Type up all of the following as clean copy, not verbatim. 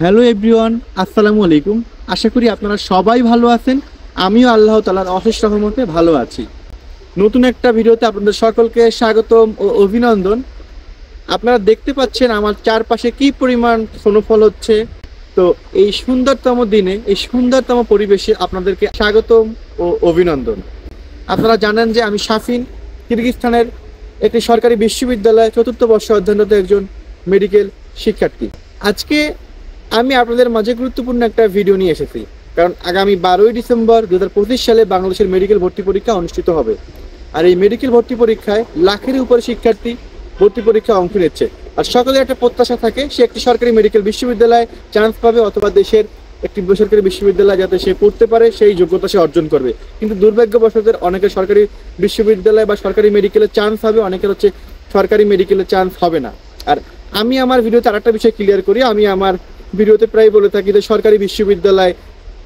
Hello everyone, আসসালামু আলাইকুম। আশা করি আপনারা সবাই ভালো আছেন। আমিও আল্লাহ তাআলার অশেষ রহমতে ভালো আছি। নতুন একটা ভিডিওতে আপনাদের সকলকে স্বাগতম ও অভিনন্দন। আপনারা দেখতে পাচ্ছেন আমার চারপাশে কি পরিমাণ স্নোফল হচ্ছে। তো এই সুন্দরতম দিনে, এই সুন্দরতম পরিবেশে আপনাদেরকে স্বাগতম ও অভিনন্দন। আপনারা জানেন যে আমি শাফিন, কিরগিজস্তানের একটি সরকারি বিশ্ববিদ্যালয়ে চতুর্থ বর্ষ অধ্যয়নরত একজন মেডিকেল শিক্ষার্থী। আজকে আমি আপনাদের মাঝে গুরুত্বপূর্ণ একটা ভিডিও নিয়ে এসেছি, কারণ আগামী 12ই ডিসেম্বর 2025 সালে বাংলাদেশের মেডিকেল ভর্তি পরীক্ষা অনুষ্ঠিত হবে। আর এই মেডিকেল ভর্তি পরীক্ষায় লাখের উপরে শিক্ষার্থী ভর্তি পরীক্ষা অংশ নিচ্ছে। আর সকলের একটা প্রত্যাশা থাকে সে একটি সরকারি মেডিকেল বিশ্ববিদ্যালয়ে চান্স পাবে, অথবা দেশের একটি বেসরকারি বিশ্ববিদ্যালয় যাতে সে পড়তে পারে সেই যোগ্যতা সে অর্জন করবে। কিন্তু দুর্ভাগ্যবশত অনেকের সরকারি বিশ্ববিদ্যালয় বা সরকারি মেডিকেলে চান্স হবে, অনেকের হচ্ছে সরকারি মেডিকেলে চান্স হবে না। আর আমি আমার ভিডিওতে আরেকটা বিষয় ক্লিয়ার করি। আমি আমার ভিডিওতে প্রায় বলে থাকি যে সরকারি বিশ্ববিদ্যালয়,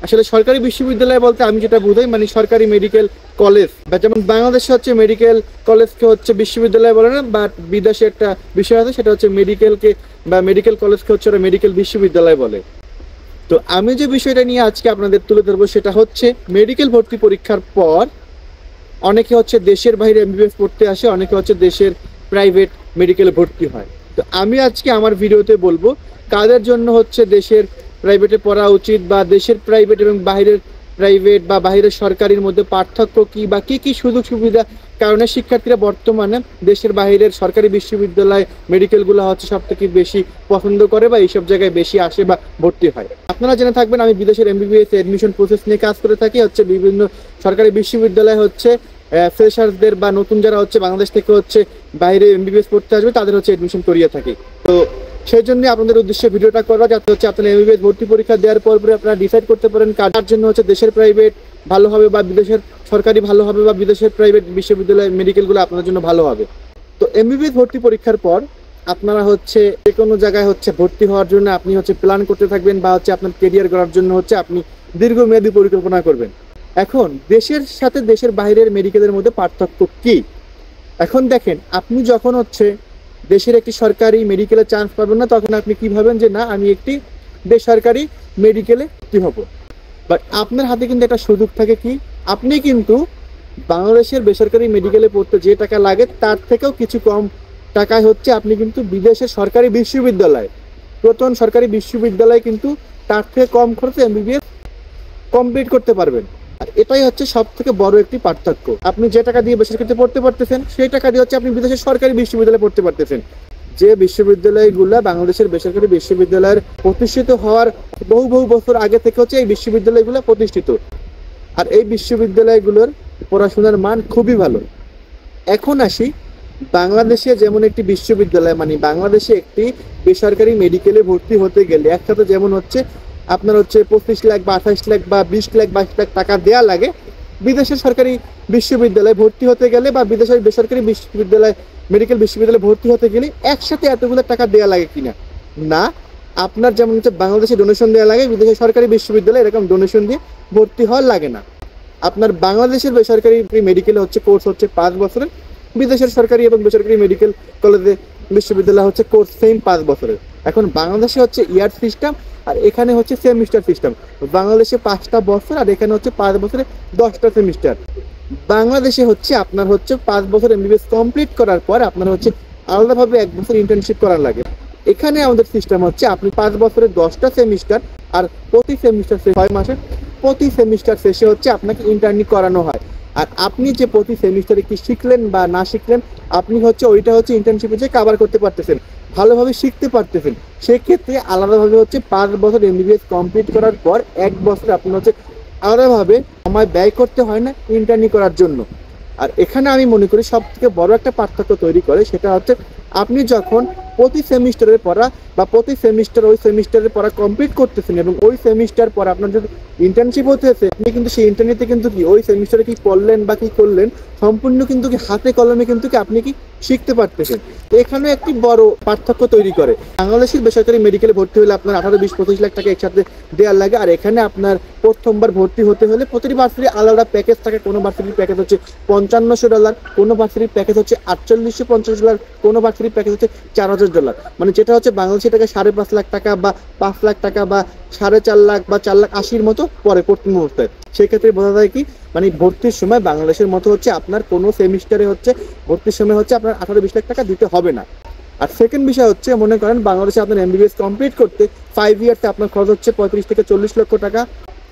আসলে সরকারি বিশ্ববিদ্যালয় বলতে আমি যেটা বুঝাই মানে সরকারি মেডিকেল কলেজ, যেমন বাংলাদেশে হচ্ছে মেডিকেল কলেজকে হচ্ছে বিশ্ববিদ্যালয় বলে না, বাট বিদেশে একটা বিষয় আছে সেটা হচ্ছে মেডিকেলকে বা মেডিকেল কলেজকে হচ্ছে ওরা মেডিকেল বিশ্ববিদ্যালয় বলে। তো আমি যে বিষয়টা নিয়ে আজকে আপনাদের তুলে ধরবো সেটা হচ্ছে মেডিকেল ভর্তি পরীক্ষার পর অনেকে হচ্ছে দেশের বাইরে এমবিবিএস পড়তে আসে, অনেকে হচ্ছে দেশের প্রাইভেট মেডিকেলে ভর্তি হয়। তো আমি আজকে আমার ভিডিওতে বলবো কাদের জন্য হচ্ছে দেশের প্রাইভেটে পড়া উচিত, বা দেশের প্রাইভেট এবং বাইরের প্রাইভেট বা বাইরের সরকারির মধ্যে পার্থক্য কি, বা কি কি সুযোগ সুবিধা কারণে শিক্ষার্থীরা বর্তমানে দেশের বাইরের সরকারি বিশ্ববিদ্যালয় মেডিকেলগুলো হচ্ছে সব থেকে বেশি পছন্দ করে বা এইসব জায়গায় বেশি আসে বা ভর্তি হয়। আপনারা জেনে থাকবেন আমি বিদেশের এমবিবিএস এডমিশন প্রসেস নিয়ে কাজ করে থাকি। হচ্ছে বিভিন্ন সরকারি বিশ্ববিদ্যালয় হচ্ছে ফ্রেশারদের বা নতুন যারা হচ্ছে বাংলাদেশ থেকে হচ্ছে বাইরে এমবিবিএস পড়তে আসবে তাদের হচ্ছে এডমিশন করিয়ে থাকি। তো সেই জন্য আপনাদের উদ্দেশ্যে ভিডিওটা করা, যাতে হচ্ছে আপনার এমবিবিএস ভর্তি পরীক্ষা দেওয়ার পর আপনারা ডিসাইড করতে পারেন কার জন্য হচ্ছে দেশের প্রাইভেট ভালো হবে বা বিদেশের সরকারি ভালো হবে, বা বিদেশের প্রাইভেট বিশ্ববিদ্যালয় মেডিকেলগুলো আপনাদের জন্য ভালো হবে। তো এমবিবিএস ভর্তি পরীক্ষার পর আপনারা হচ্ছে যে কোনো জায়গায় হচ্ছে ভর্তি হওয়ার জন্য আপনি হচ্ছে প্ল্যান করতে থাকবেন, বা হচ্ছে আপনার কেরিয়ার গড়ার জন্য হচ্ছে আপনি দীর্ঘমেয়াদী পরিকল্পনা করবেন। এখন দেশের সাথে দেশের বাইরের মেডিকেলের মধ্যে পার্থক্য কি? এখন দেখেন, আপনি যখন হচ্ছে দেশের একটি সরকারি মেডিকেলে চান্স পাবেন না, তখন আপনি কি ভাবেন যে না আমি একটি বেসরকারি মেডিকেলে ভর্তি হব। বাট আপনার হাতে কিন্তু একটা সুযোগ থাকে কি, আপনি কিন্তু বাংলাদেশের বেসরকারি মেডিকেলে পড়তে যে টাকা লাগে তার থেকেও কিছু কম টাকায় হচ্ছে আপনি কিন্তু বিদেশের সরকারি বিশ্ববিদ্যালয়, প্রথম সরকারি বিশ্ববিদ্যালয় কিন্তু তার থেকে কম খরচে এমবিবিএস কমপ্লিট করতে পারবেন। আর এটাই হচ্ছে সব থেকে বড় একটি পার্থক্য। আপনি যে টাকা দিয়ে বেসরকারিতে পড়তে পারতেছেন সেই টাকা দিয়ে হচ্ছে আপনি বিদেশের সরকারি বিশ্ববিদ্যালয়ে পড়তে পারতেছেন। যে বিশ্ববিদ্যালয়গুলো বাংলাদেশের বেসরকারি বিশ্ববিদ্যালয়ের প্রতিষ্ঠিত হওয়ার বহু বহু বছর আগে থেকে হচ্ছে এই বিশ্ববিদ্যালয়গুলো প্রতিষ্ঠিত, আর এই বিশ্ববিদ্যালয়গুলোর পড়াশোনার মান খুবই ভালো। এখন আসি বাংলাদেশে যেমন একটি বিশ্ববিদ্যালয় মানে বাংলাদেশে একটি বেসরকারি মেডিকেলে ভর্তি হতে গেলে একসাথে যেমন হচ্ছে আপনার হচ্ছে 25 লাখ বা 28 লাখ বা 20 লাখ 22 লাখ টাকা দেওয়া লাগে, বিদেশের সরকারি বিশ্ববিদ্যালয়ে ভর্তি হতে গেলে বা বিদেশের বেসরকারি বিশ্ববিদ্যালয় মেডিকেল বিশ্ববিদ্যালয়ে ভর্তি হতে গেলে একসাথে এতগুলো টাকা দেওয়া লাগে কিনা? না, আপনার যেমন হচ্ছে বাংলাদেশে ডোনেশন দেওয়া লাগে, বিদেশের সরকারি বিশ্ববিদ্যালয়ে এরকম ডোনেশন দিয়ে ভর্তি হওয়ার লাগে না। আপনার বাংলাদেশের বেসরকারি মেডিকেলে হচ্ছে কোর্স হচ্ছে 5 বছরের, বিদেশের সরকারি এবং বেসরকারি মেডিকেল কলেজে বিশ্ববিদ্যালয় হচ্ছে কোর্স সেম 5 বছরের। এখন বাংলাদেশে হচ্ছে ইয়ার সিস্টেম আর এখানে হচ্ছে সেমিস্টার সিস্টেম। বাংলাদেশে 5টা বছর আর এখানে হচ্ছে 5 বছরে 10টা সেমিস্টার। বাংলাদেশে হচ্ছে আপনার হচ্ছে 5 বছর এমবিবিএস কমপ্লিট করার পর আপনার হচ্ছে আলাদাভাবে 1 বছর ইন্টার্নশিপ করার লাগে। এখানে আমাদের সিস্টেম হচ্ছে আপনি 5 বছরে 10টা সেমিস্টার, আর প্রতি সেমিস্টার 6 মাসে, প্রতি সেমিস্টার শেষে হচ্ছে আপনাকে ইন্টার্নি করানো হয়। আর আপনি যে প্রতি সেমিস্টারে কি শিখলেন বা না শিখলেন আপনি হচ্ছে ওইটা হচ্ছে ইন্টার্নশিপে যে কভার করতে পারতেছেন, ভালোভাবে শিখতে পারতেছেন। সেক্ষেত্রে আলাদাভাবে হচ্ছে 5 বছর এমবিবিএস কমপ্লিট করার পর 1 বছর আপনার হচ্ছে আলাদাভাবে সময় ব্যয় করতে হয় না ইন্টার্নি করার জন্য। আর এখানে আমি মনে করি সব থেকে বড় একটা পার্থক্য তৈরি করে সেটা হচ্ছে আপনি যখন প্রতি সেমিস্টারের পড়া বা প্রতি সেমিস্টার ওই সেমিস্টারের পড়া কমপ্লিট করতেছেন এবং ওই সেমিস্টার পর আপনার যদি ইন্টার্নশিপ হতেছে, আপনি কিন্তু সেই ইন্টার্নিতে কিন্তু কি ওই সেমিস্টারে কি পড়লেন বা কি করলেন সম্পূর্ণ কিন্তু কি হাতে কলমে কিন্তু কি আপনি কি শিখতে পারতেছেন। তো এখানে একটি বড় পার্থক্য তৈরি করে। বাংলাদেশের বেসরকারি মেডিকেলে ভর্তি হলে আপনার 18, 20, 25 লাখ টাকা একসাথে দেওয়ার লাগে, আর এখানে আপনার প্রথমবার ভর্তি হতে হলে প্রতিটি ভার্সিটি আলাদা প্যাকেজ থাকে। কোনো ভার্সিটির প্যাকেজ হচ্ছে $5500, কোনো ভার্সিটির প্যাকেজ হচ্ছে $4850, কোনো ভার্সিটির প্যাকেজ হচ্ছে $4000, মানে যেটা হচ্ছে বাংলাদেশি টাকা 5.5 লাখ টাকা বা 5 লাখ টাকা বা 4.5 লাখ বা 4,80,000 মতো পরে প্রতি মুহূর্তে। সেক্ষেত্রে বোঝা যায় কি, মানে ভর্তির সময় বাংলাদেশের মতো হচ্ছে আপনার কোনো সেমিস্টারে হচ্ছে ভর্তির সময় হচ্ছে আপনার 18-20 লাখ টাকা দিতে হবে না। আর সেকেন্ড বিষয় হচ্ছে, মনে করেন বাংলাদেশে আপনার MBBS কমপ্লিট করতে 5 ইয়ার্সে আপনার খরচ হচ্ছে 35 থেকে 40 লক্ষ টাকা।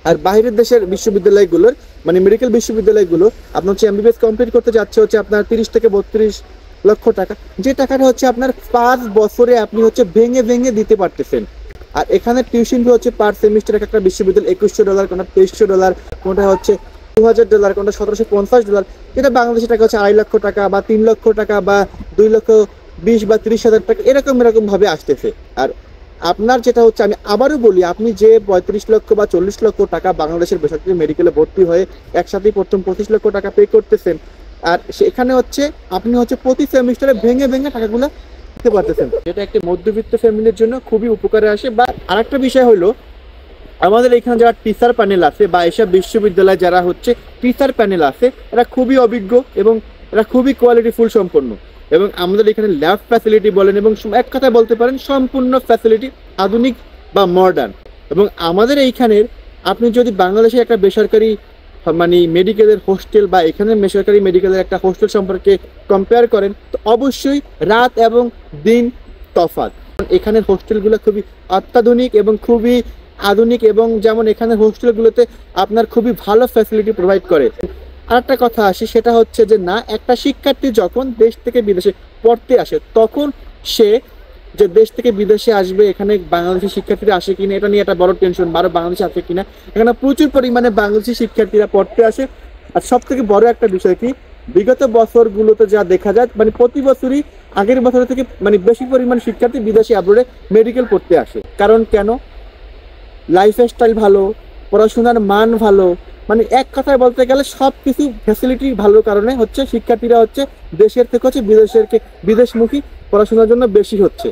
আর বাইরের দেশের বিশ্ববিদ্যালয়গুলোর মানে মেডিকেল বিশ্ববিদ্যালয়গুলো আপনার হচ্ছে MBBS কমপ্লিট করতে যাচ্ছে হচ্ছে আপনার 30 থেকে 32 লক্ষ টাকা, যে টাকাটা হচ্ছে আপনার 5 বছরে আপনি হচ্ছে ভেঙে ভেঙে দিতে পারতেছেন। আর এখানে টিউশন ফি হচ্ছে পার সেমিস্টার একটা বিশ্ববিদ্যালয় $2100, কোনটা $2300, কোনটা হচ্ছে $2000, কোনটা $1750, যেটা বাংলাদেশের টাকা হচ্ছে 2.5 লক্ষ টাকা বা 3 লক্ষ টাকা বা 2,20,000 বা 30,000 টাকা এরকম ভাবে আসতেছে। আর আপনার যেটা হচ্ছে, আমি আবারও বলি, আপনি যে 35 লক্ষ বা 40 লক্ষ টাকা বাংলাদেশের বেসরকারি মেডিকেলে ভর্তি হয়ে একসাথেই প্রথম 25 লক্ষ টাকা পে করতেছেন, আর সেখানে হচ্ছে আপনি হচ্ছে প্রতি সেমিস্টারে ভেঙে ভেঙে টাকাগুলো দিতে পারতেছেন, যেটা একটা মধ্যবিত্ত ফ্যামিলির জন্য খুবই উপকারে আসে। বা আরেকটা বিষয় হলো, আমাদের এখানে যারা টিচার প্যানেল আছে বা এসব বিশ্ববিদ্যালয়ে যারা হচ্ছে টিচার প্যানেল আছে, এরা খুবই অভিজ্ঞ এবং এরা খুবই কোয়ালিটিফুল সম্পন্ন। এবং আমাদের এখানে ল্যাব ফ্যাসিলিটি বলেন এবং এক কথায় বলতে পারেন সম্পূর্ণ ফ্যাসিলিটি আধুনিক বা মডার্ন। এবং আমাদের এইখানের আপনি যদি বাংলাদেশে একটা বেসরকারি মানে মেডিকেলের হোস্টেল বা এখানে বেসরকারি মেডিকেলের একটা হোস্টেল সম্পর্কে কম্পেয়ার করেন, তো অবশ্যই রাত এবং দিন তফাৎ। এখানের হোস্টেলগুলো খুবই অত্যাধুনিক এবং খুবই আধুনিক, এবং যেমন এখানে হোস্টেলগুলোতে আপনার খুবই ভালো ফ্যাসিলিটি প্রোভাইড করে। আর একটা কথা আসি, সেটা হচ্ছে যে না, একটা শিক্ষার্থী যখন দেশ থেকে বিদেশে পড়তে আসে, তখন সে যে দেশ থেকে বিদেশে আসবে, এখানে বাংলাদেশি শিক্ষার্থীরা আসে কিনা এটা নিয়ে একটা বড় টেনশন, বাংলাদেশে আসে কিনা। এখানে প্রচুর পরিমাণে বাংলাদেশি শিক্ষার্থীরা পড়তে আসে। আর সব থেকে বড় একটা বিষয় কি, বিগত বছরগুলোতে যা দেখা যায়, মানে প্রতি বছরই আগের বছর থেকে মানে বেশি পরিমাণ শিক্ষার্থী বিদেশি আব্রোডে মেডিকেল পড়তে আসে। কারণ কেন? লাইফস্টাইল ভালো, পড়াশোনার মান ভালো, মানে এক কথায় বলতে গেলে সব কিছু ফ্যাসিলিটি ভালো কারণে হচ্ছে শিক্ষার্থীরা হচ্ছে দেশের থেকে হচ্ছে বিদেশমুখী পড়াশোনার জন্য বেশি হচ্ছে।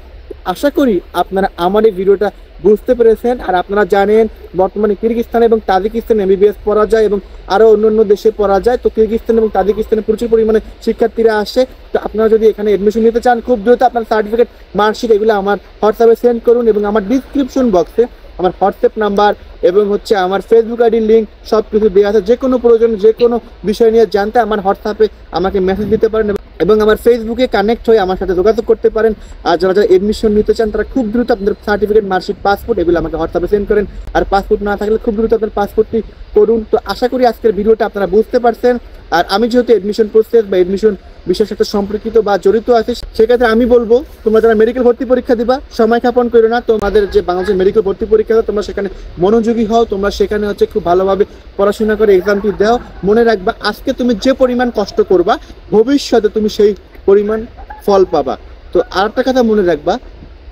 আশা করি আপনারা আমার এই ভিডিওটা বুঝতে পেরেছেন। আর আপনারা জানেন বর্তমানে কিরগিজস্তান এবং তাজিকিস্তান MBBS পড়া যায় এবং আরও অন্য দেশে পড়া যায়। তো কিরগিজস্তান এবং তাজিকিস্তানে প্রচুর পরিমাণে শিক্ষার্থীরা আসে। তো আপনারা যদি এখানে এডমিশন নিতে চান, খুব দ্রুত আপনার সার্টিফিকেট, মার্কশিট এগুলো আমার হোয়াটসঅ্যাপে সেন্ড করুন। এবং আমার ডিসক্রিপশন বক্সে আমার হোয়াটসঅ্যাপ নাম্বার এবং হচ্ছে আমার ফেসবুক আইডির লিঙ্ক সব কিছু দেওয়া আছে। যে কোনো প্রয়োজন, যে কোনো বিষয় নিয়ে জানতে আমার হোয়াটসঅ্যাপে আমাকে মেসেজ দিতে পারেন এবং আমার ফেসবুকে কানেক্ট হয়ে আমার সাথে যোগাযোগ করতে পারেন। আর যারা যারা এডমিশন নিতে চান তারা খুব দ্রুত আপনাদের সার্টিফিকেট, মার্কশিট, পাসপোর্ট এগুলো আমাকে হোয়াটসঅ্যাপে সেন্ড করেন। আর পাসপোর্ট না থাকলে খুব দ্রুত আপনার পাসপোর্টটি করুন। তো আশা করি আজকের ভিডিওটা আপনারা বুঝতে পারছেন। আর আমি যেহেতু এডমিশন প্রসেস বা এডমিশন বিষয়ের সাথে সম্পর্কিত বা জড়িত আছে, সেক্ষেত্রে আমি বলবো তোমরা যারা মেডিকেল ভর্তি পরীক্ষা দিবা, সময় ক্ষেপণ করো না। তোমাদের যে বাংলাদেশের মেডিকেল ভর্তি পরীক্ষা দাও, তোমরা সেখানে মনোযোগী হও, তোমরা সেখানে হচ্ছে খুব ভালোভাবে পড়াশোনা করে এক্সামটি দাও। মনে রাখবা, আজকে তুমি যে পরিমাণ কষ্ট করবা, ভবিষ্যতে তুমি সেই পরিমাণ ফল পাবা। তো আর একটা কথা মনে রাখবা,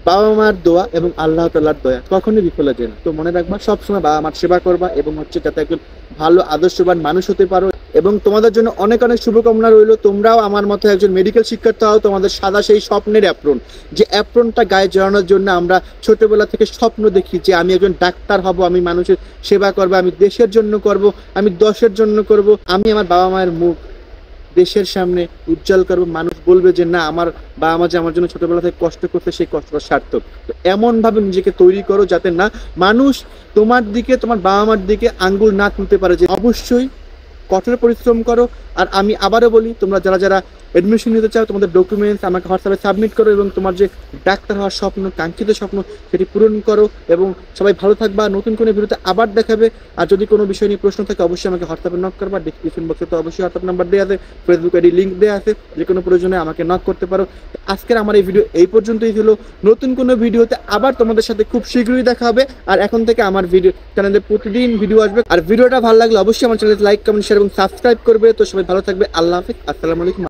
বাবা মার দোয়া এবং আল্লাহ তাআলার দয়া কখনোই বিফলে যায় না। তো মনে রাখবা, সবসময় বাবা মার সেবা করবা এবং হচ্ছে যাতে একজন ভালো আদর্শবান মানুষ হতে পারো। এবং তোমাদের জন্য অনেক অনেক শুভকামনা রইল। তোমরাও আমার মতো একজন মেডিকেল শিক্ষার্থী হও। তোমাদের সাদা সেই স্বপ্নের অ্যাপ্রন, যে অ্যাপ্রনটা গায়ে জড়ানোর জন্য আমরা ছোটবেলা থেকে স্বপ্ন দেখি যে আমি একজন ডাক্তার হব, আমি মানুষের সেবা করবো, আমি দেশের জন্য করব, আমি দেশের জন্য করব, আমি আমার বাবা মায়ের মুখ দেশের সামনে উজ্জ্বল করবো। মানুষ বলবে যে না, আমার বাবা মা যে আমার জন্য ছোটবেলা থেকে কষ্ট করতে, সেই কষ্টটা সার্থক। তো এমন ভাবে নিজেকে তৈরি করো যাতে না মানুষ তোমার দিকে, তোমার বাবা মার দিকে আঙ্গুল না তুলতে পারে। যে অবশ্যই কঠোর পরিশ্রম করো। আর আমি আবারও বলি, তোমরা যারা যারা এডমিশন নিতে চাও, তোমাদের ডকুমেন্টস আমাকে হোয়াটসঅ্যাপে সাবমিট করো এবং তোমার যে ডাক্তার হওয়ার স্বপ্ন, কাঙ্ক্ষিত স্বপ্ন, সেটি পূরণ করো। এবং সবাই ভালো থাকবা। নতুন কোনো ভিডিওতে আবার দেখাবে। আর যদি কোনো বিষয় নিয়ে প্রশ্ন থাকে, অবশ্যই আমাকে হোয়াটসঅ্যাপে নক করবা। ডিসক্রিপশন বক্সে তো অবশ্যই হোয়াটসঅ্যাপ নাম্বার দেওয়া আছে, ফেসবুক আইডি লিঙ্ক দেওয়া আছে, যে কোনো প্রয়োজনে আমাকে নক করতে পারো। আজকের আমার এই ভিডিও এই পর্যন্তই ছিল। নতুন কোনো ভিডিওতে আবার তোমাদের সাথে খুব শীঘ্রই দেখা হবে। আর এখন থেকে আমার ভিডিও চ্যানেলে প্রতিদিন ভিডিও আসবে। আর ভিডিওটা ভালো লাগলে অবশ্যই আমার চ্যানেলে লাইক, কমেন্ট, শেয়ার এবং সাবস্ক্রাইব করবে। তো সবাই ভালো থাকবে। আল্লাহ হাফেজ। আসসালামু আলাইকুম।